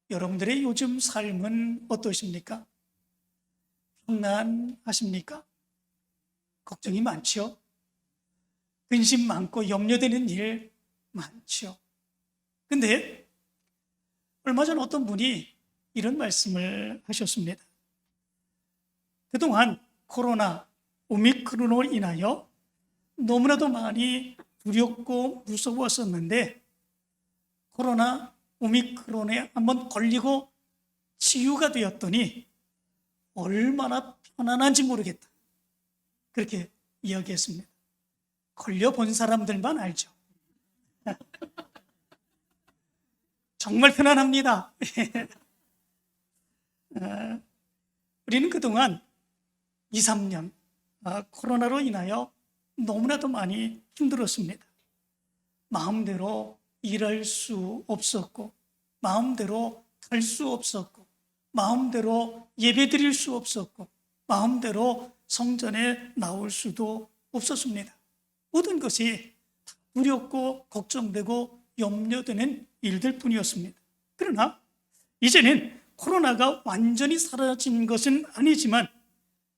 여러분들의 요즘 삶은 어떠십니까? 평안하십니까? 걱정이 많죠? 근심 많고 염려되는 일 많죠? 근데 얼마 전 어떤 분이 이런 말씀을 하셨습니다. 그동안 코로나, 오미크론으로 인하여 너무나도 많이 두렵고 무서웠었는데 코로나, 오미크론에 한번 걸리고 치유가 되었더니 얼마나 편안한지 모르겠다. 그렇게 이야기했습니다. 걸려본 사람들만 알죠. 정말 편안합니다. 우리는 그동안 2, 3년 코로나로 인하여 너무나도 많이 힘들었습니다. 마음대로 일할 수 없었고, 마음대로 갈 수 없었고, 마음대로 예배 드릴 수 없었고, 마음대로 성전에 나올 수도 없었습니다. 모든 것이 두렵고 걱정되고 염려되는 일들 뿐이었습니다. 그러나 이제는 코로나가 완전히 사라진 것은 아니지만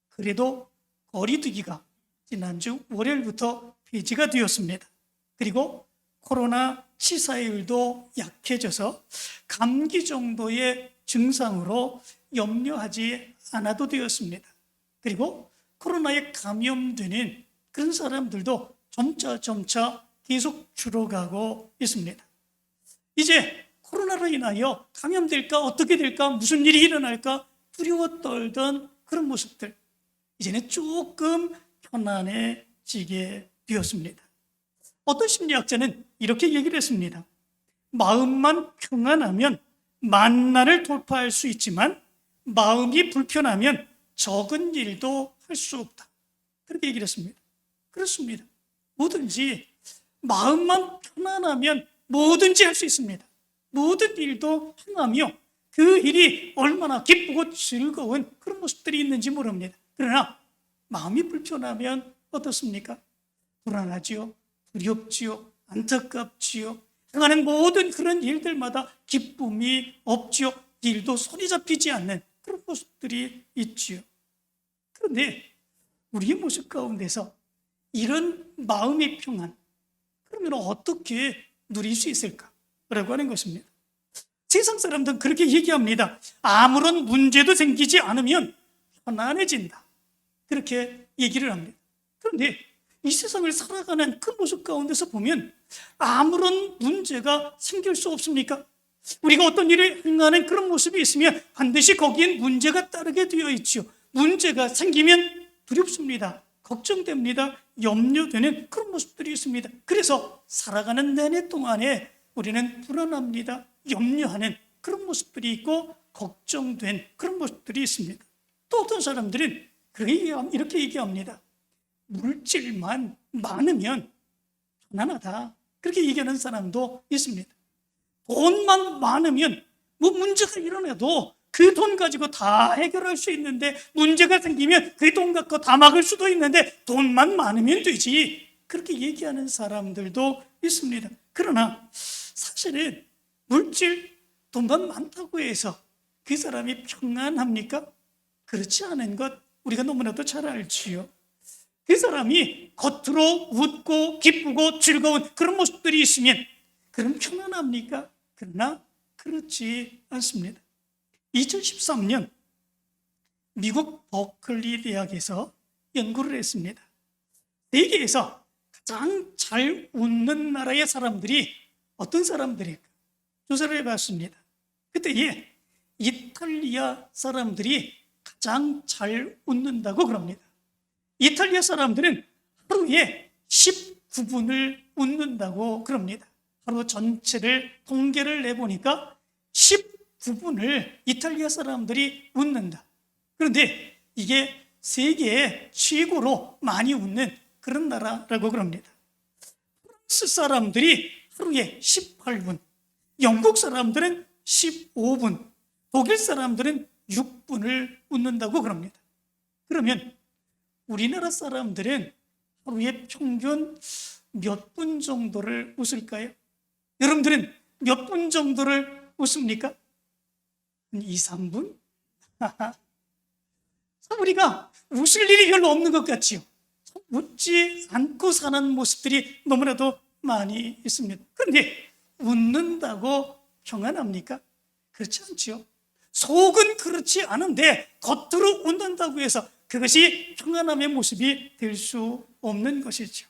그래도 거리두기가 지난주 월요일부터 폐지가 되었습니다. 그리고 코로나 치사율도 약해져서 감기 정도의 증상으로 염려하지 않아도 되었습니다. 그리고 코로나에 감염되는 그런 사람들도 점차 계속 줄어가고 있습니다. 이제 코로나로 인하여 감염될까, 어떻게 될까, 무슨 일이 일어날까 두려워 떨던 그런 모습들, 이제는 조금 편안해지게 되었습니다. 어떤 심리학자는 이렇게 얘기를 했습니다. 마음만 평안하면 만난을 돌파할 수 있지만 마음이 불편하면 적은 일도 할 수 없다. 그렇게 얘기를 했습니다. 그렇습니다. 뭐든지 마음만 편안하면 뭐든지 할 수 있습니다. 모든 일도 행하며 그 일이 얼마나 기쁘고 즐거운 그런 모습들이 있는지 모릅니다. 그러나 마음이 불편하면 어떻습니까? 불안하지요, 두렵지요, 안타깝지요. 행하는 모든 그런 일들마다 기쁨이 없지요. 일도 손이 잡히지 않는 그런 모습들이 있지요. 그런데 우리의 모습 가운데서 이런 마음의 평안, 그러면 어떻게 누릴 수 있을까라고 하는 것입니다. 세상 사람들은 그렇게 얘기합니다. 아무런 문제도 생기지 않으면 편안해진다. 그렇게 얘기를 합니다. 그런데 이 세상을 살아가는 그 모습 가운데서 보면 아무런 문제가 생길 수 없습니까? 우리가 어떤 일을 행하는 그런 모습이 있으면 반드시 거기엔 문제가 따르게 되어 있지요. 문제가 생기면 두렵습니다. 걱정됩니다. 염려되는 그런 모습들이 있습니다. 그래서 살아가는 내내 동안에 우리는 불안합니다. 염려하는 그런 모습들이 있고 걱정된 그런 모습들이 있습니다. 또 어떤 사람들은 이렇게 얘기합니다. 물질만 많으면 편안하다. 그렇게 얘기하는 사람도 있습니다. 돈만 많으면 뭐 문제가 일어나도 그 돈 가지고 다 해결할 수 있는데 문제가 생기면 그 돈 갖고 다 막을 수도 있는데 돈만 많으면 되지. 그렇게 얘기하는 사람들도 있습니다. 그러나 사실은 물질, 돈만 많다고 해서 그 사람이 평안합니까? 그렇지 않은 것 우리가 너무나도 잘 알지요. 그 사람이 겉으로 웃고 기쁘고 즐거운 그런 모습들이 있으면 그럼 편안합니까? 그러나 그렇지 않습니다. 2013년 미국 버클리 대학에서 연구를 했습니다. 세계에서 가장 잘 웃는 나라의 사람들이 어떤 사람들일까? 조사를 해봤습니다. 그때에 이탈리아 사람들이 가장 잘 웃는다고 그럽니다. 이탈리아 사람들은 하루에 19분을 웃는다고 그럽니다. 하루 전체를 통계를 내보니까 19분을 이탈리아 사람들이 웃는다. 그런데 이게 세계에 최고로 많이 웃는 그런 나라라고 그럽니다. 프랑스 사람들이 하루에 18분, 영국 사람들은 15분, 독일 사람들은 6분을 웃는다고 그럽니다. 그러면 우리나라 사람들은 하루에 평균 몇 분 정도를 웃을까요? 여러분들은 몇 분 정도를 웃습니까? 한 2, 3분? 우리가 웃을 일이 별로 없는 것 같지요. 웃지 않고 사는 모습들이 너무나도 많이 있습니다. 그런데 웃는다고 평안합니까? 그렇지 않지요. 속은 그렇지 않은데 겉으로 웃는다고 해서 그것이 평안함의 모습이 될 수 없는 것이죠.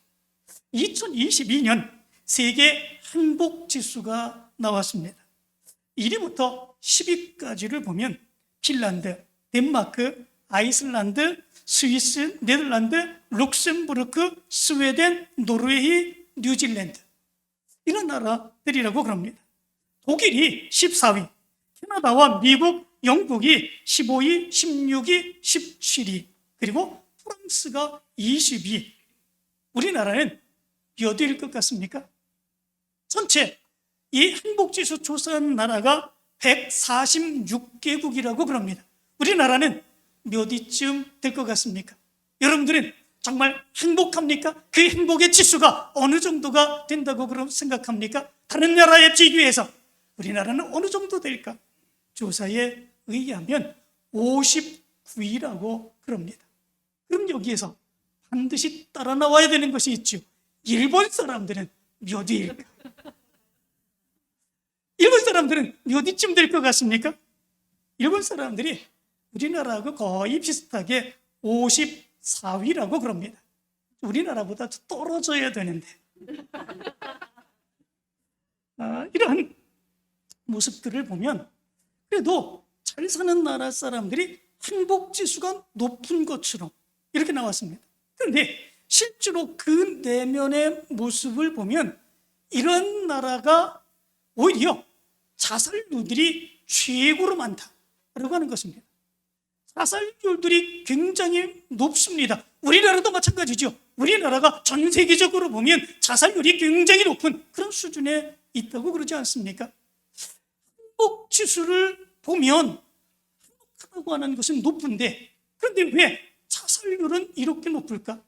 2022년 세계 행복지수가 나왔습니다. 1위부터 10위까지를 보면 핀란드, 덴마크, 아이슬란드, 스위스, 네덜란드, 룩셈부르크, 스웨덴, 노르웨이, 뉴질랜드 이런 나라들이라고 그럽니다. 독일이 14위, 캐나다와 미국, 영국이 15위, 16위, 17위, 그리고 프랑스가 20위. 우리나라는 몇 위일 것 같습니까? 전체 이 행복지수 조사한 나라가 146개국이라고 그럽니다. 우리나라는 몇 위쯤 될 것 같습니까? 여러분들은 정말 행복합니까? 그 행복의 지수가 어느 정도가 된다고 그럼 생각합니까? 다른 나라에 비교해서 우리나라는 어느 정도 될까? 조사에 의하면 59위라고 그럽니다. 그럼 여기에서 반드시 따라 나와야 되는 것이 있죠. 일본 사람들은 몇 위일까? 일본 사람들은 몇 위쯤 될 것 같습니까? 일본 사람들이 우리나라하고 거의 비슷하게 54위라고 그럽니다. 우리나라보다 떨어져야 되는데 이러한 모습들을 보면 그래도 잘 사는 나라 사람들이 행복지수가 높은 것처럼 이렇게 나왔습니다. 그런데 실제로 그 내면의 모습을 보면 이런 나라가 오히려 자살률들이 최고로 많다라고 하는 것입니다. 자살률들이 굉장히 높습니다. 우리나라도 마찬가지죠. 우리나라가 전 세계적으로 보면 자살률이 굉장히 높은 그런 수준에 있다고 그러지 않습니까? 행복지수를 보면 행복하다고 하는 것은 높은데 그런데 왜 자살률은 이렇게 높을까?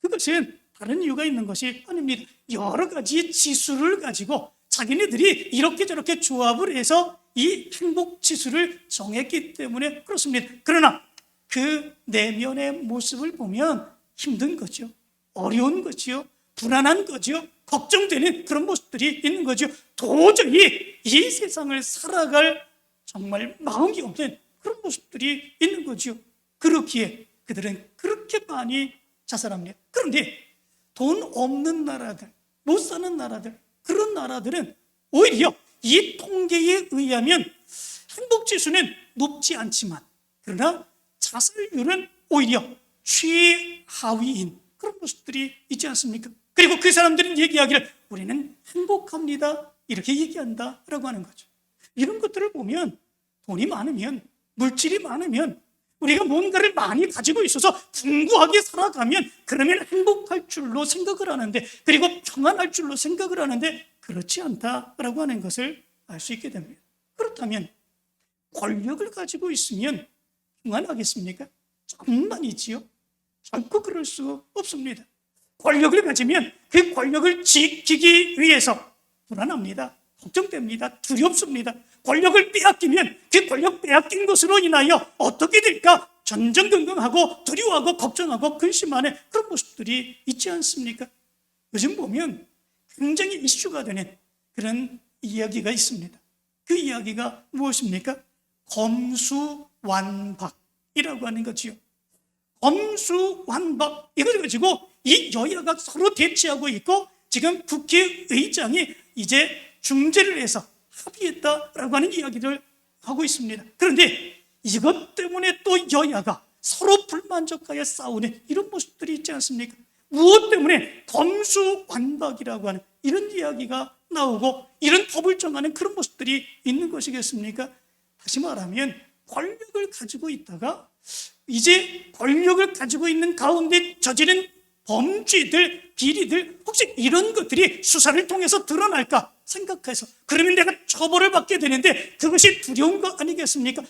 그것은 다른 이유가 있는 것이 아닙니다. 여러 가지 지수를 가지고 자기네들이 이렇게 저렇게 조합을 해서 이 행복지수를 정했기 때문에 그렇습니다. 그러나 그 내면의 모습을 보면 힘든 거죠. 어려운 거죠. 불안한 거죠. 걱정되는 그런 모습들이 있는 거죠. 도저히 이 세상을 살아갈 정말 마음이 없는 그런 모습들이 있는 거죠. 그렇기에 그들은 그렇게 많이 자살합니다. 그런데 돈 없는 나라들, 못 사는 나라들, 그런 나라들은 오히려 이 통계에 의하면 행복지수는 높지 않지만 그러나 자살률은 오히려 최하위인 그런 모습들이 있지 않습니까? 그리고 그 사람들은 얘기하기를 우리는 행복합니다 이렇게 얘기한다라고 하는 거죠. 이런 것들을 보면 돈이 많으면 물질이 많으면 우리가 뭔가를 많이 가지고 있어서 풍부하게 살아가면 그러면 행복할 줄로 생각을 하는데 그리고 평안할 줄로 생각을 하는데 그렇지 않다라고 하는 것을 알 수 있게 됩니다. 그렇다면 권력을 가지고 있으면 평안하겠습니까? 장난이지요. 결코 그럴 수 없습니다. 권력을 가지면 그 권력을 지키기 위해서 불안합니다. 걱정됩니다. 두렵습니다. 권력을 빼앗기면 그 권력 빼앗긴 것으로 인하여 어떻게 될까? 전전긍긍하고 두려워하고 걱정하고 근심하는 그런 모습들이 있지 않습니까? 요즘 보면 굉장히 이슈가 되는 그런 이야기가 있습니다. 그 이야기가 무엇입니까? 검수완박이라고 하는 거지요. 검수완박 이걸 가지고 이 여야가 서로 대치하고 있고 지금 국회의장이 이제 중재를 해서 합의했다라고 하는 이야기를 하고 있습니다. 그런데 이것 때문에 또 여야가 서로 불만족하여 싸우는 이런 모습들이 있지 않습니까? 무엇 때문에 검수완박이라고 하는 이런 이야기가 나오고 이런 법을 정하는 그런 모습들이 있는 것이겠습니까? 다시 말하면 권력을 가지고 있다가 이제 권력을 가지고 있는 가운데 저지른 범죄들, 비리들 혹시 이런 것들이 수사를 통해서 드러날까 생각해서 그러면 내가 처벌을 받게 되는데 그것이 두려운 거 아니겠습니까?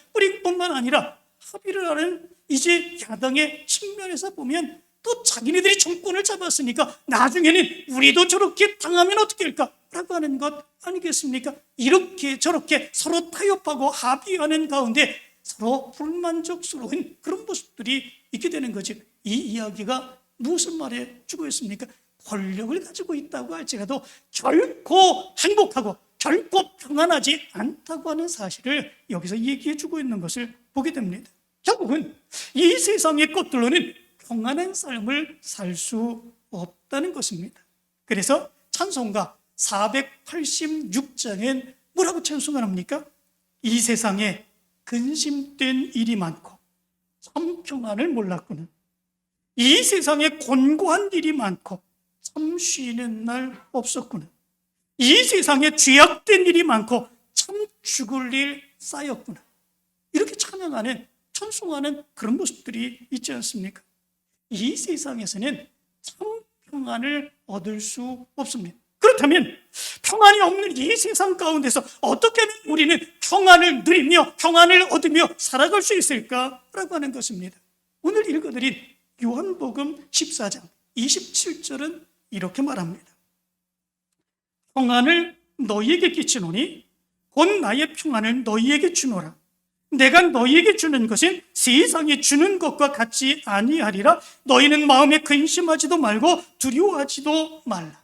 뿐만 아니라 합의를 하는 이제 야당의 측면에서 보면 또 자기네들이 정권을 잡았으니까 나중에는 우리도 저렇게 당하면 어떻게 할까? 라고 하는 것 아니겠습니까? 이렇게 저렇게 서로 타협하고 합의하는 가운데 서로 불만족스러운 그런 모습들이 있게 되는 거죠. 이 이야기가 무엇을 말해주고 있습니까? 권력을 가지고 있다고 할지라도 결코 행복하고 결코 평안하지 않다고 하는 사실을 여기서 얘기해주고 있는 것을 보게 됩니다. 결국은 이 세상의 것들로는 평안한 삶을 살 수 없다는 것입니다. 그래서 찬송가 486장엔 뭐라고 찬송을 합니까? 이 세상에 근심된 일이 많고 참 평안을 몰랐구나. 이 세상에 곤고한 일이 많고 참 쉬는 날 없었구나. 이 세상에 죄악된 일이 많고 참 죽을 일 쌓였구나. 이렇게 찬양하는, 찬송하는 그런 모습들이 있지 않습니까? 이 세상에서는 참 평안을 얻을 수 없습니다. 그렇다면 평안이 없는 이 세상 가운데서 어떻게 하면 우리는 평안을 누리며 평안을 얻으며 살아갈 수 있을까라고 하는 것입니다. 오늘 읽어드린 요한복음 14장 27절은 이렇게 말합니다. 평안을 너희에게 끼치노니 곧 나의 평안을 너희에게 주노라. 내가 너희에게 주는 것은 세상이 주는 것과 같지 아니하리라. 너희는 마음에 근심하지도 말고 두려워하지도 말라.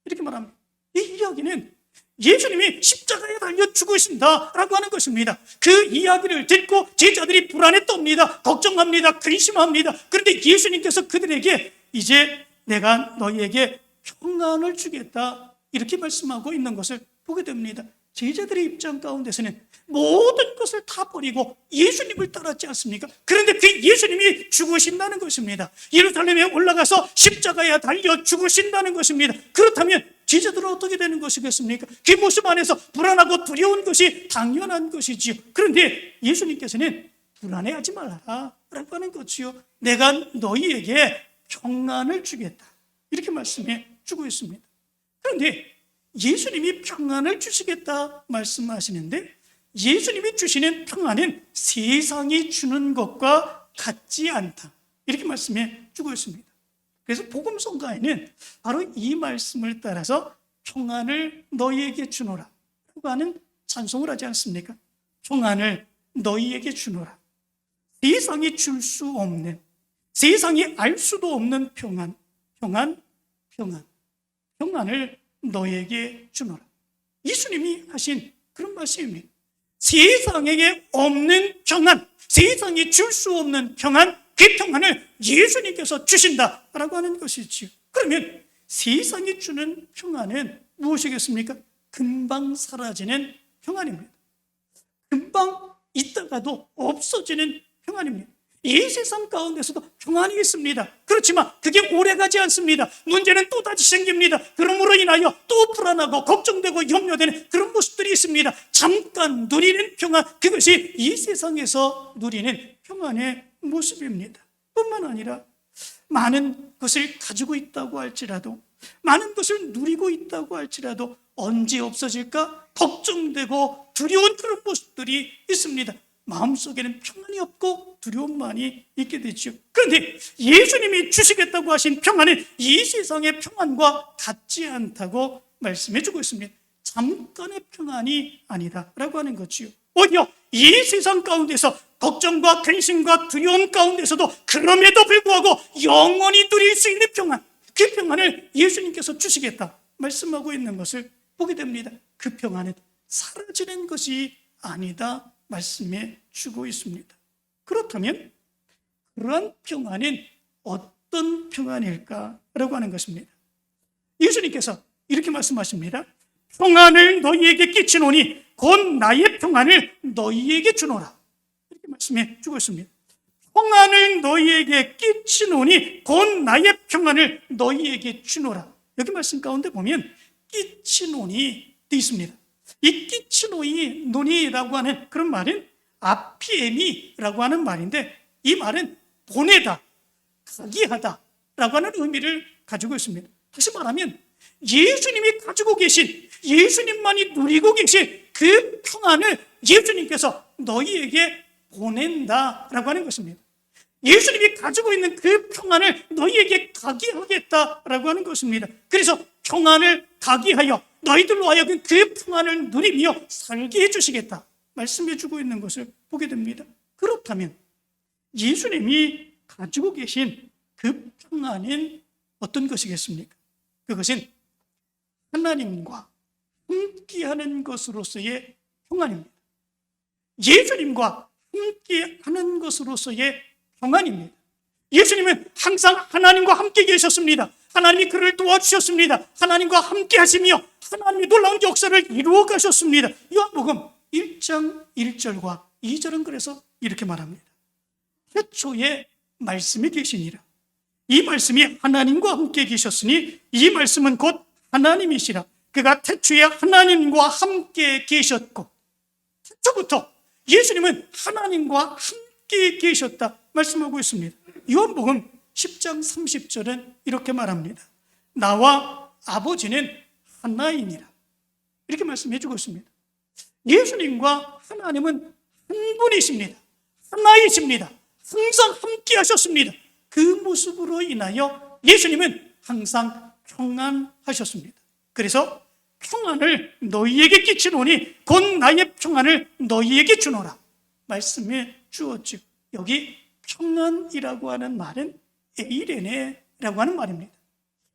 이렇게 말합니다. 이 이야기는 예수님이 십자가에 달려 죽으신다라고 하는 것입니다. 그 이야기를 듣고 제자들이 불안에 떱니다. 걱정합니다. 근심합니다. 그런데 예수님께서 그들에게 이제 내가 너희에게 평안을 주겠다 이렇게 말씀하고 있는 것을 보게 됩니다. 제자들의 입장 가운데서는 모든 것을 다 버리고 예수님을 따랐지 않습니까? 그런데 그 예수님이 죽으신다는 것입니다. 예루살렘에 올라가서 십자가에 달려 죽으신다는 것입니다. 그렇다면 제자들은 어떻게 되는 것이겠습니까? 그 모습 안에서 불안하고 두려운 것이 당연한 것이지요. 그런데 예수님께서는 불안해하지 말아라 라고 하는 것이요. 내가 너희에게 평안을 주겠다 이렇게 말씀해 주고 있습니다. 그런데 예수님이 평안을 주시겠다 말씀하시는데 예수님이 주시는 평안은 세상이 주는 것과 같지 않다 이렇게 말씀해 주고 있습니다. 그래서 복음성가에는 바로 이 말씀을 따라서 평안을 너희에게 주노라 라고 하는 찬송을 하지 않습니까? 평안을 너희에게 주노라. 세상이 줄 수 없는, 세상이 알 수도 없는 평안을 너희에게 주노라. 예수님이 하신 그런 말씀입니다. 세상에 없는 평안, 세상이 줄 수 없는 평안, 그 평안을 예수님께서 주신다라고 하는 것이지요. 그러면 세상이 주는 평안은 무엇이겠습니까? 금방 사라지는 평안입니다. 금방 있다가도 없어지는 평안입니다. 이 세상 가운데서도 평안이 있습니다. 그렇지만 그게 오래가지 않습니다. 문제는 또다시 생깁니다. 그러므로 인하여 또 불안하고 걱정되고 염려되는 그런 모습들이 있습니다. 잠깐 누리는 평안, 그것이 이 세상에서 누리는 평안의 모습입니다. 뿐만 아니라 많은 것을 가지고 있다고 할지라도, 많은 것을 누리고 있다고 할지라도 언제 없어질까 걱정되고 두려운 그런 모습들이 있습니다. 마음속에는 평안이 없고 두려움만이 있게 되죠. 그런데 예수님이 주시겠다고 하신 평안은 이 세상의 평안과 같지 않다고 말씀해 주고 있습니다. 잠깐의 평안이 아니다 라고 하는 거지요. 오히려 이 세상 가운데서 걱정과 근심과 두려움 가운데서도 그럼에도 불구하고 영원히 누릴 수 있는 평안, 그 평안을 예수님께서 주시겠다 말씀하고 있는 것을 보게 됩니다. 그 평안은 사라지는 것이 아니다 말씀해 주고 있습니다. 그렇다면 그러한 평안은 어떤 평안일까라고 하는 것입니다. 예수님께서 이렇게 말씀하십니다. 평안을 너희에게 끼치노니 곧 나의 평안을 너희에게 주노라. 이렇게 말씀해 주고 있습니다. 평안을 너희에게 끼치노니 곧 나의 평안을 너희에게 주노라. 여기 말씀 가운데 보면 끼치노니 되어 있습니다. 이 끼치노니라고 하는 그런 말은 아피에미라고 하는 말인데, 이 말은 보내다, 가기하다 라고 하는 의미를 가지고 있습니다. 다시 말하면 예수님이 가지고 계신, 예수님만이 누리고 계신 그 평안을 예수님께서 너희에게 보낸다라고 하는 것입니다. 예수님이 가지고 있는 그 평안을 너희에게 가게 하겠다라고 하는 것입니다. 그래서 평안을 가게 하여 너희들로 하여금 그 평안을 누리며 살게 해주시겠다 말씀해 주고 있는 것을 보게 됩니다. 그렇다면 예수님이 가지고 계신 그 평안은 어떤 것이겠습니까? 그것은 하나님과 함께하는 것으로서의 평안입니다. 예수님과 함께하는 것으로서의 평안입니다. 예수님은 항상 하나님과 함께 계셨습니다. 하나님이 그를 도와주셨습니다. 하나님과 함께 하시며 하나님의 놀라운 역사를 이루어 가셨습니다. 요한복음 1장 1절과 2절은 그래서 이렇게 말합니다. 태초에 말씀이 계시니라. 이 말씀이 하나님과 함께 계셨으니 이 말씀은 곧 하나님이시라. 그가 태초에 하나님과 함께 계셨고, 태초부터 예수님은 하나님과 함께 계셨다 말씀하고 있습니다. 요한복음 10장 30절은 이렇게 말합니다. 나와 아버지는 하나이니라. 이렇게 말씀해 주고 있습니다. 예수님과 하나님은 한 분이십니다. 하나이십니다. 항상 함께 하셨습니다. 그 모습으로 인하여 예수님은 항상 평안하셨습니다. 그래서 평안을 너희에게 끼치노니 곧 나의 평안을 너희에게 주노라 말씀해 주었죠. 여기 평안이라고 하는 말은 에이레네라고 하는 말입니다.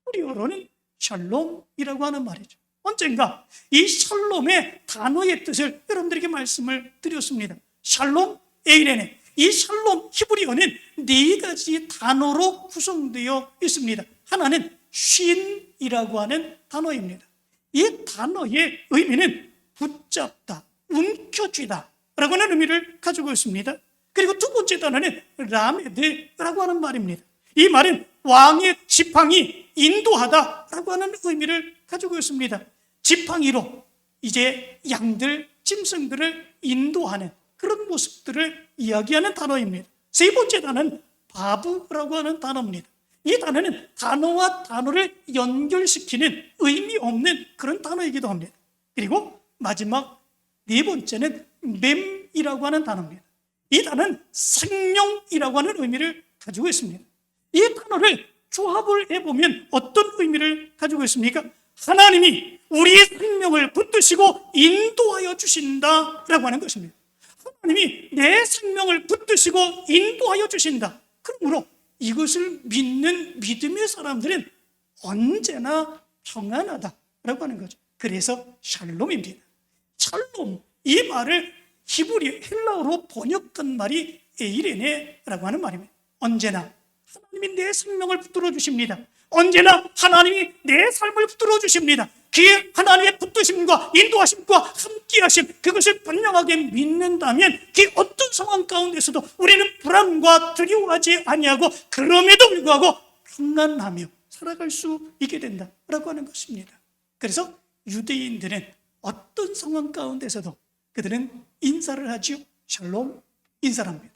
히브리어로는 샬롬이라고 하는 말이죠. 언젠가 이 샬롬의 단어의 뜻을 여러분들에게 말씀을 드렸습니다. 샬롬, 에이레네. 이 샬롬 히브리어는 네 가지 단어로 구성되어 있습니다. 하나는 쉰이라고 하는 단어입니다. 이 단어의 의미는 붙잡다, 움켜쥐다 라고 하는 의미를 가지고 있습니다. 그리고 두 번째 단어는 라메드라고 하는 말입니다. 이 말은 왕의 지팡이, 인도하다라고 하는 의미를 가지고 있습니다. 지팡이로 이제 양들, 짐승들을 인도하는 그런 모습들을 이야기하는 단어입니다. 세 번째 단어는 바브라고 하는 단어입니다. 이 단어는 단어와 단어를 연결시키는 의미 없는 그런 단어이기도 합니다. 그리고 마지막 네 번째는 맴이라고 하는 단어입니다. 이 단어는 생명이라고 하는 의미를 가지고 있습니다. 이 단어를 조합을 해보면 어떤 의미를 가지고 있습니까? 하나님이 우리의 생명을 붙드시고 인도하여 주신다라고 하는 것입니다. 하나님이 내 생명을 붙드시고 인도하여 주신다. 그러므로 이것을 믿는 믿음의 사람들은 언제나 평안하다라고 하는 거죠. 그래서 샬롬입니다. 샬롬, 이 말을 히브리 헬라어로 번역한 말이 에이레네라고 하는 말입니다. 언제나 하나님이 내 생명을 붙들어 주십니다. 언제나 하나님이 내 삶을 붙들어 주십니다. 그 하나님의 붙드심과 인도하심과 함께하심, 그것을 분명하게 믿는다면 그 어떤 상황 가운데서도 우리는 불안과 두려워하지 아니하고 그럼에도 불구하고 평안하며 살아갈 수 있게 된다라고 하는 것입니다. 그래서 유대인들은 어떤 상황 가운데서도 그들은 인사를 하지요. 샬롬, 인사를 합니다.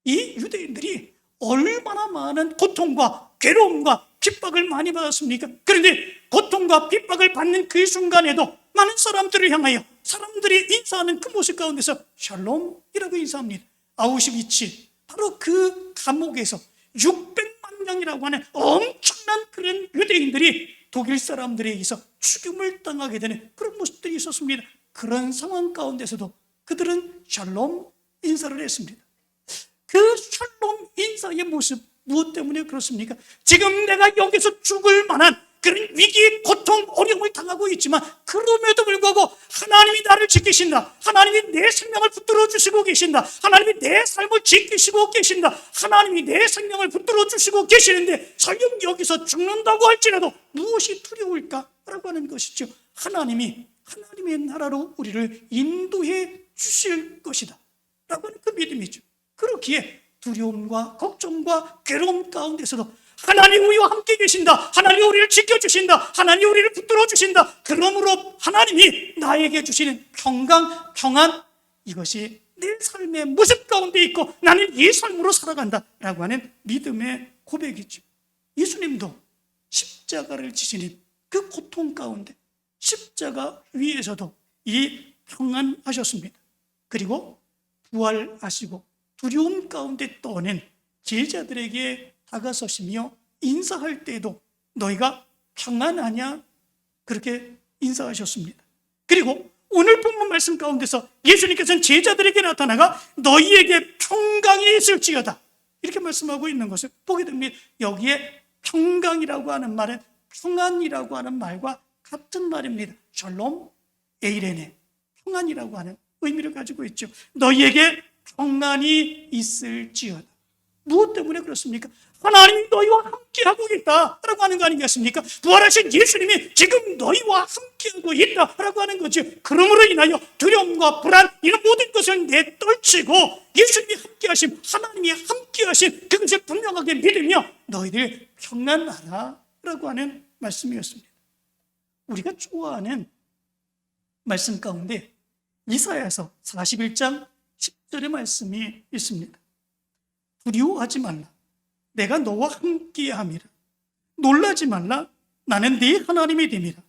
이 유대인들이 얼마나 많은 고통과 괴로움과 핍박을 많이 받았습니까? 그런데 고통과 핍박을 받는 그 순간에도 많은 사람들을 향하여 사람들이 인사하는 그 모습 가운데서 샬롬이라고 인사합니다. 아우슈비츠, 바로 그 감옥에서 600만 명이라고 하는 엄청난 그런 유대인들이 독일 사람들에 의해서 죽임을 당하게 되는 그런 모습들이 있었습니다. 그런 상황 가운데서도 그들은 샬롬 인사를 했습니다. 그 샬롬 인사의 모습, 무엇 때문에 그렇습니까? 지금 내가 여기서 죽을 만한 그런 위기, 고통, 어려움을 당하고 있지만 그럼에도 불구하고 하나님이 나를 지키신다. 하나님이 내 생명을 붙들어 주시고 계신다. 하나님이 내 삶을 지키시고 계신다. 하나님이 내 생명을 붙들어 주시고 계시는데 설령 여기서 죽는다고 할지라도 무엇이 두려울까라고 하는 것이죠. 하나님이 하나님의 나라로 우리를 인도해 주실 것이다 라고 하는 그 믿음이죠. 그렇기에 두려움과 걱정과 괴로움 가운데서도 하나님 우리와 함께 계신다. 하나님 우리를 지켜주신다. 하나님 우리를 붙들어 주신다. 그러므로 하나님이 나에게 주시는 평강, 평안, 이것이 내 삶의 모습 가운데 있고 나는 이 삶으로 살아간다 라고 하는 믿음의 고백이죠. 예수님도 십자가를 지시는 그 고통 가운데 십자가 위에서도 이 평안하셨습니다. 그리고 부활하시고 두려움 가운데 떠는 제자들에게 다가서시며 인사할 때에도 너희가 평안하냐 그렇게 인사하셨습니다. 그리고 오늘 본문 말씀 가운데서 예수님께서는 제자들에게 나타나가 너희에게 평강이 있을지어다 이렇게 말씀하고 있는 것을 보게 됩니다. 여기에 평강이라고 하는 말은 평안이라고 하는 말과 같은 말입니다. 샬롬 에이레네, 평안이라고 하는 의미를 가지고 있죠. 너희에게 평안이 있을지어다. 무엇 때문에 그렇습니까? 하나님이 너희와 함께하고 있다라고 하는 거 아니겠습니까? 부활하신 예수님이 지금 너희와 함께하고 있다라고 하는 거죠. 그러므로 인하여 두려움과 불안 이런 모든 것을 내떨치고 예수님이 함께하심, 하나님이 함께하심 그것을 분명하게 믿으며 너희들 평안하라라고 하는 말씀이었습니다. 우리가 좋아하는 말씀 가운데 이사야서 41장 10절의 말씀이 있습니다. 두려워하지 말라. 내가 너와 함께함이라. 놀라지 말라. 나는 네 하나님이 됨이라.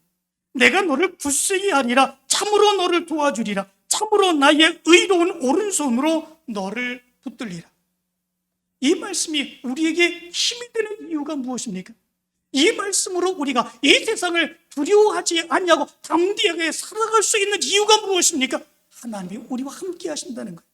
내가 너를 굳세게 하리라. 참으로 너를 도와주리라. 참으로 나의 의로운 오른손으로 너를 붙들리라. 이 말씀이 우리에게 힘이 되는 이유가 무엇입니까? 이 말씀으로 우리가 이 세상을 두려워하지 않냐고 담대하게 살아갈 수 있는 이유가 무엇입니까? 하나님이 우리와 함께 하신다는 것,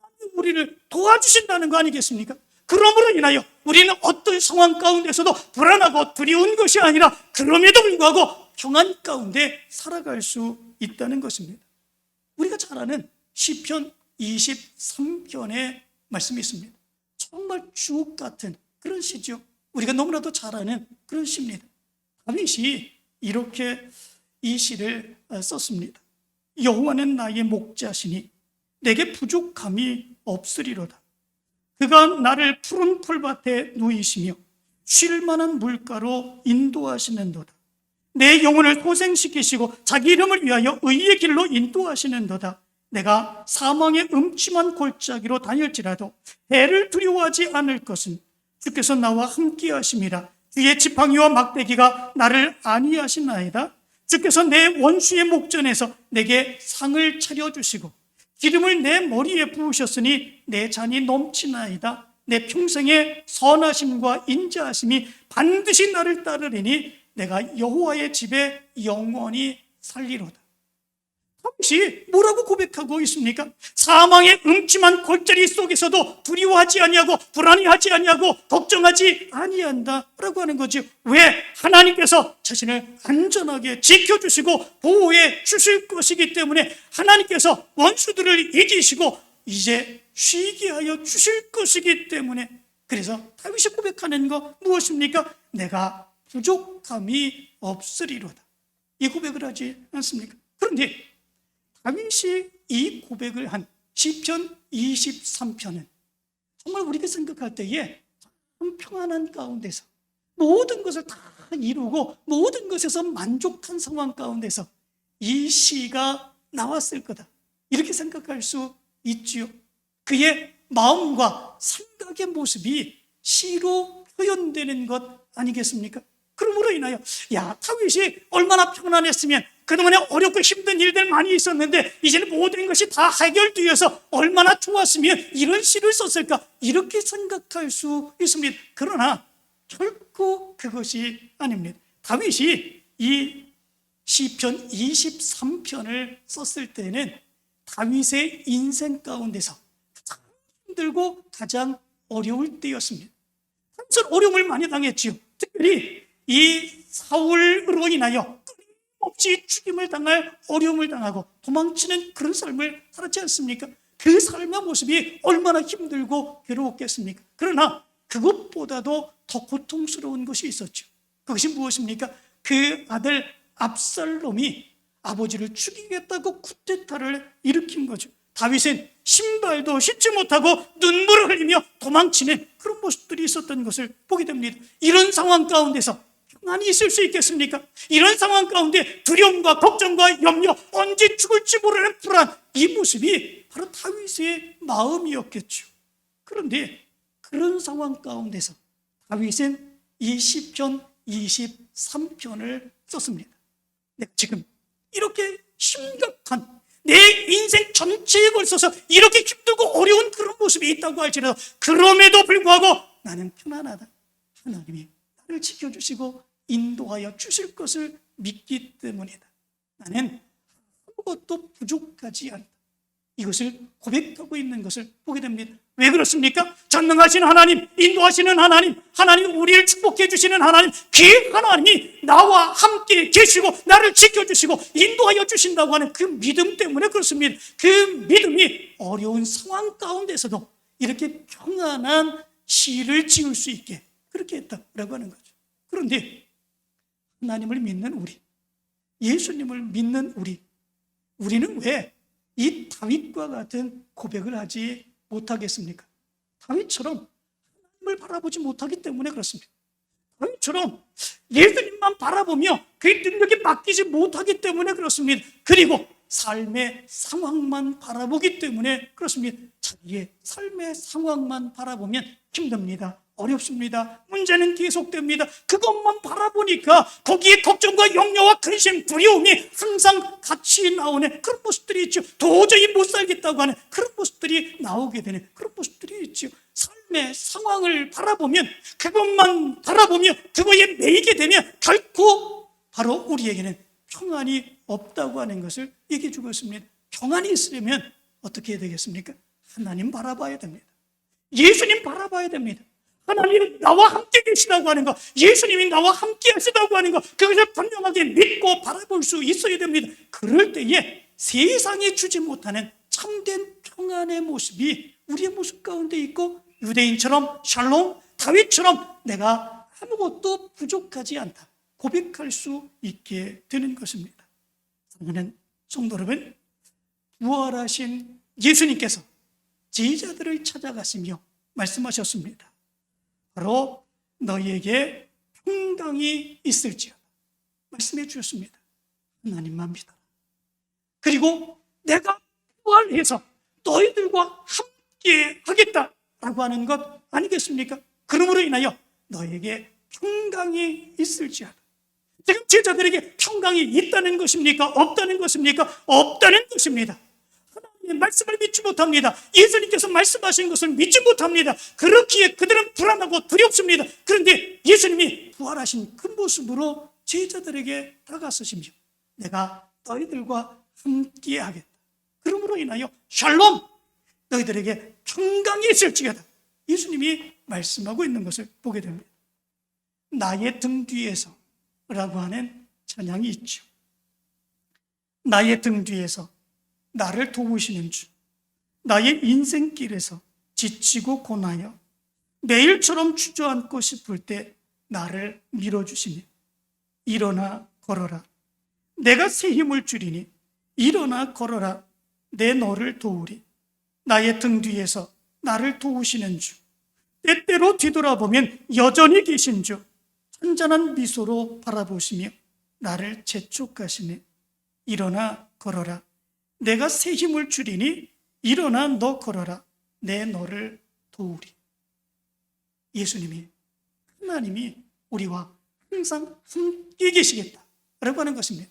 하나님이 우리를 도와주신다는 거 아니겠습니까? 그러므로 인하여 우리는 어떤 상황 가운데서도 불안하고 두려운 것이 아니라 그럼에도 불구하고 평안 가운데 살아갈 수 있다는 것입니다. 우리가 잘 아는 시편 23편의 말씀이 있습니다. 정말 주옥 같은 그런 시죠. 우리가 너무나도 잘 아는 그런 시입니다. 다윗이 이렇게 이 시를 썼습니다. 여호와는 나의 목자시니 내게 부족함이 없으리로다. 그가 나를 푸른 풀밭에 누이시며 쉴 만한 물가로 인도하시는도다. 내 영혼을 소생시키시고 자기 이름을 위하여 의의 길로 인도하시는도다. 내가 사망의 음침한 골짜기로 다닐지라도 해를 두려워하지 않을 것은 주께서 나와 함께 하심이라. 주의 지팡이와 막대기가 나를 안위하시나이다. 주께서 내 원수의 목전에서 내게 상을 차려주시고 기름을 내 머리에 부으셨으니 내 잔이 넘치나이다. 내 평생의 선하심과 인자하심이 반드시 나를 따르리니 내가 여호와의 집에 영원히 살리로다. 다윗이 뭐라고 고백하고 있습니까? 사망의 음침한 골짜기 속에서도 두려워하지 아니하고 불안해하지 아니하고 걱정하지 아니한다라고 하는 거죠. 왜? 하나님께서 자신을 안전하게 지켜주시고 보호해 주실 것이기 때문에 하나님께서 원수들을 이기시고 이제 쉬게 하여 주실 것이기 때문에. 그래서 다윗이 고백하는 거 무엇입니까? 내가 부족함이 없으리로다. 이 고백을 하지 않습니까? 그런데 다윗이 이 고백을 한 시편 23편은 정말 우리가 생각할 때에 참 평안한 가운데서 모든 것을 다 이루고 모든 것에서 만족한 상황 가운데서 이 시가 나왔을 거다 이렇게 생각할 수 있지요. 그의 마음과 생각의 모습이 시로 표현되는 것 아니겠습니까? 그러므로 인하여 다윗이 얼마나 평안했으면 그동안에 어렵고 힘든 일들 많이 있었는데 이제는 모든 것이 다 해결되어서 얼마나 좋았으면 이런 시를 썼을까 이렇게 생각할 수 있습니다. 그러나 결코 그것이 아닙니다. 다윗이 이 시편 23편을 썼을 때는 다윗의 인생 가운데서 가장 힘들고 가장 어려울 때였습니다. 한참 어려움을 많이 당했지요. 특별히 이 사울으로 인하여 없이 죽임을 당할 어려움을 당하고 도망치는 그런 삶을 살았지 않습니까? 그 삶의 모습이 얼마나 힘들고 괴로웠겠습니까? 그러나 그것보다도 더 고통스러운 것이 있었죠. 그것이 무엇입니까? 그 아들 압살롬이 아버지를 죽이겠다고 쿠데타를 일으킨 거죠. 다윗은 신발도 신지 못하고 눈물을 흘리며 도망치는 그런 모습들이 있었던 것을 보게 됩니다. 이런 상황 가운데서 평안이 있을 수 있겠습니까? 이런 상황 가운데 두려움과 걱정과 염려, 언제 죽을지 모르는 불안, 이 모습이 바로 다윗의 마음이었겠죠. 그런데 그런 상황 가운데서 다윗은 이 시편 23편을 썼습니다. 내가 지금 이렇게 심각한 내 인생 전체에 걸쳐서 이렇게 힘들고 어려운 그런 모습이 있다고 할지라도 그럼에도 불구하고 나는 편안하다. 하나님이 나를 지켜주시고 인도하여 주실 것을 믿기 때문이다. 나는 아무것도 부족하지 않다. 이것을 고백하고 있는 것을 보게 됩니다. 왜 그렇습니까? 전능하신 하나님, 인도하시는 하나님, 하나님 우리를 축복해 주시는 하나님, 그 하나님이 나와 함께 계시고 나를 지켜주시고 인도하여 주신다고 하는 그 믿음 때문에 그렇습니다. 그 믿음이 어려운 상황 가운데서도 이렇게 평안한 시를 지을 수 있게 그렇게 했다라고 하는 거죠. 그런데 하나님을 믿는 우리, 예수님을 믿는 우리는 왜 이 다윗과 같은 고백을 하지 못하겠습니까? 다윗처럼 하나님을 바라보지 못하기 때문에 그렇습니다. 다윗처럼 예수님만 바라보며 그의 능력이 바뀌지 못하기 때문에 그렇습니다. 그리고 삶의 상황만 바라보기 때문에 그렇습니다. 자기의 삶의 상황만 바라보면 힘듭니다. 어렵습니다. 문제는 계속됩니다. 그것만 바라보니까 거기에 걱정과 염려와 근심, 두려움이 항상 같이 나오는 그런 모습들이 있죠. 도저히 못 살겠다고 하는 그런 모습들이 나오게 되는 그런 모습들이 있죠. 삶의 상황을 바라보면 그것만 바라보며 그거에 매이게 되면 결코 바로 우리에게는 평안이 없다고 하는 것을 얘기해 주고 있습니다. 평안이 있으려면 어떻게 해야 되겠습니까? 하나님 바라봐야 됩니다. 예수님 바라봐야 됩니다. 하나님이 나와 함께 계시다고 하는 것, 예수님이 나와 함께 하시다고 하는 것, 그것을 분명하게 믿고 바라볼 수 있어야 됩니다. 그럴 때에 세상에 주지 못하는 참된 평안의 모습이 우리의 모습 가운데 있고 유대인처럼 샬롬, 다윗처럼 내가 아무것도 부족하지 않다 고백할 수 있게 되는 것입니다. 사랑하는 성도 여러분, 부활하신 예수님께서 제자들을 찾아가시며 말씀하셨습니다. 바로 너희에게 평강이 있을지어다 말씀해 주셨습니다. 하나님만 믿어라. 그리고 내가 부활해서 너희들과 함께 하겠다라고 하는 것 아니겠습니까? 그러므로 인하여 너희에게 평강이 있을지어다. 지금 제자들에게 평강이 있다는 것입니까? 없다는 것입니까? 없다는 것입니다. 하나님의 말씀을 믿지 못합니다. 예수님께서 말씀하신 것을 믿지 못합니다. 그렇기에 그들은 불안하고 두렵습니다. 그런데 예수님이 부활하신 그 모습으로 제자들에게 다가서시며 내가 너희들과 함께 하겠다. 그러므로 인하여 샬롬, 너희들에게 평강이 있을지어다. 예수님이 말씀하고 있는 것을 보게 됩니다. 나의 등 뒤에서 라고 하는 찬양이 있죠. 나의 등 뒤에서 나를 도우시는 주, 나의 인생길에서 지치고 고나여 매일처럼 주저앉고 싶을 때 나를 밀어주시니 일어나 걸어라. 내가 새 힘을 주리니 일어나 걸어라. 내 너를 도우리. 나의 등 뒤에서 나를 도우시는 주, 때때로 뒤돌아보면 여전히 계신 주, 찬잔한 미소로 바라보시며 나를 재촉하시네. 일어나 걸어라. 내가 새 힘을 주리니 일어나 너 걸어라. 내 너를 도우리. 예수님이, 하나님이 우리와 항상 함께 계시겠다라고 하는 것입니다.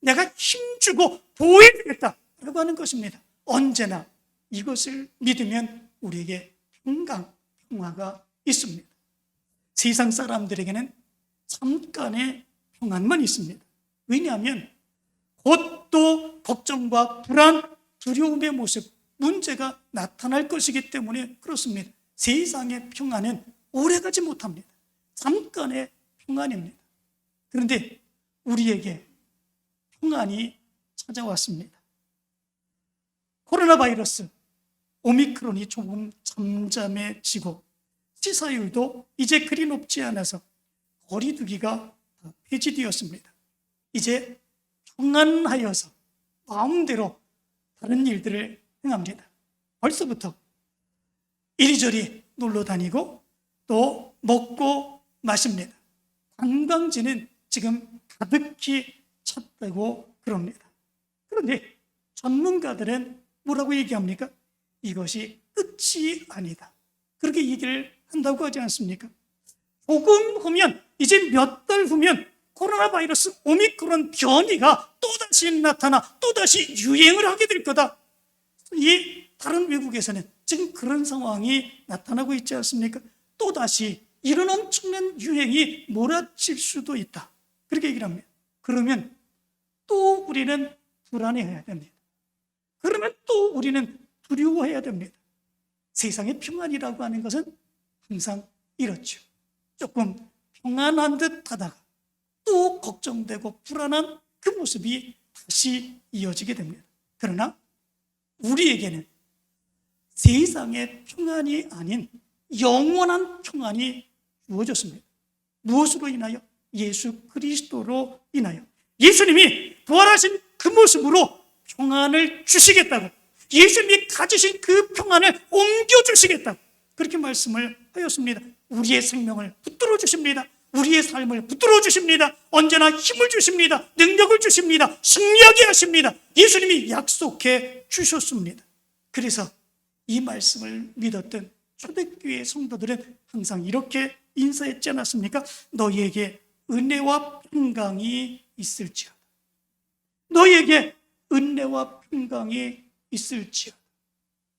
내가 힘주고 보호해주겠다라고 하는 것입니다. 언제나 이것을 믿으면 우리에게 평화가 있습니다. 세상 사람들에게는 잠깐의 평안만 있습니다. 왜냐하면 곧 또 걱정과 불안, 두려움의 모습, 문제가 나타날 것이기 때문에 그렇습니다. 세상의 평안은 오래가지 못합니다. 잠깐의 평안입니다. 그런데 우리에게 평안이 찾아왔습니다. 코로나 바이러스 오미크론이 조금 잠잠해지고 시사율도 이제 그리 높지 않아서 거리두기가 폐지되었습니다. 이제 평안하여서 마음대로 다른 일들을 행합니다. 벌써부터 이리저리 놀러 다니고 또 먹고 마십니다. 관광지는 지금 가득히 찼다고 그럽니다. 그런데 전문가들은 뭐라고 얘기합니까? 이것이 끝이 아니다. 그렇게 얘기를 한다고 하지 않습니까? 조금 후면, 이제 몇 달 후면 코로나 바이러스 오미크론 변이가 또다시 나타나 또다시 유행을 하게 될 거다. 이 다른 외국에서는 지금 그런 상황이 나타나고 있지 않습니까? 또다시 이런 엄청난 유행이 몰아칠 수도 있다. 그렇게 얘기를 합니다. 그러면 또 우리는 불안해해야 됩니다. 그러면 또 우리는 두려워해야 됩니다. 세상의 평안이라고 하는 것은 항상 이렇죠. 조금 평안한 듯 하다가 또 걱정되고 불안한 그 모습이 다시 이어지게 됩니다. 그러나 우리에게는 세상의 평안이 아닌 영원한 평안이 주어졌습니다. 무엇으로 인하여? 예수 그리스도로 인하여. 예수님이 부활하신 그 모습으로 평안을 주시겠다고, 예수님이 가지신 그 평안을 옮겨주시겠다고 그렇게 말씀을 하였습니다. 우리의 생명을 붙들어 주십니다. 우리의 삶을 붙들어 주십니다. 언제나 힘을 주십니다. 능력을 주십니다. 승리하게 하십니다. 예수님이 약속해 주셨습니다. 그래서 이 말씀을 믿었던 초대교회 성도들은 항상 이렇게 인사했지 않았습니까? 너희에게 은혜와 평강이 있을지어다. 너희에게 은혜와 평강이 있을지어다.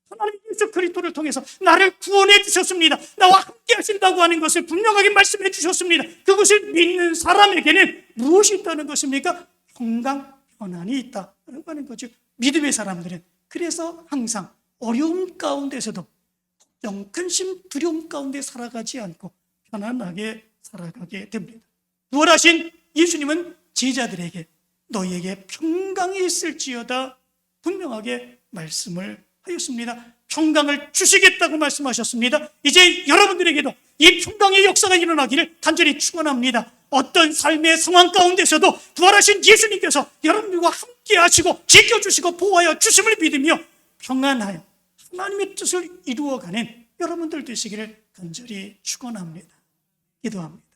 하나님 예수 그리스도를 통해서 나를 구원해 주셨습니다. 나와 함께 하신다고 하는 것을 분명하게 말씀해 주셨습니다. 그것을 믿는 사람에게는 무엇이 있다는 것입니까? 평강, 편안이 있다라고 하는 거죠. 믿음의 사람들은 그래서 항상 어려움 가운데서도 걱정, 근심, 두려움 가운데 살아가지 않고 편안하게 살아가게 됩니다. 부활하신 예수님은 제자들에게 너희에게 평강이 있을지어다 분명하게 말씀을 하였습니다. 평강을 주시겠다고 말씀하셨습니다. 이제 여러분들에게도 이 평강의 역사가 일어나기를 간절히 축원합니다. 어떤 삶의 상황 가운데서도 부활하신 예수님께서 여러분들과 함께 하시고 지켜주시고 보호하여 주심을 믿으며 평안하여 하나님의 뜻을 이루어가는 여러분들 되시기를 간절히 축원합니다. 기도합니다.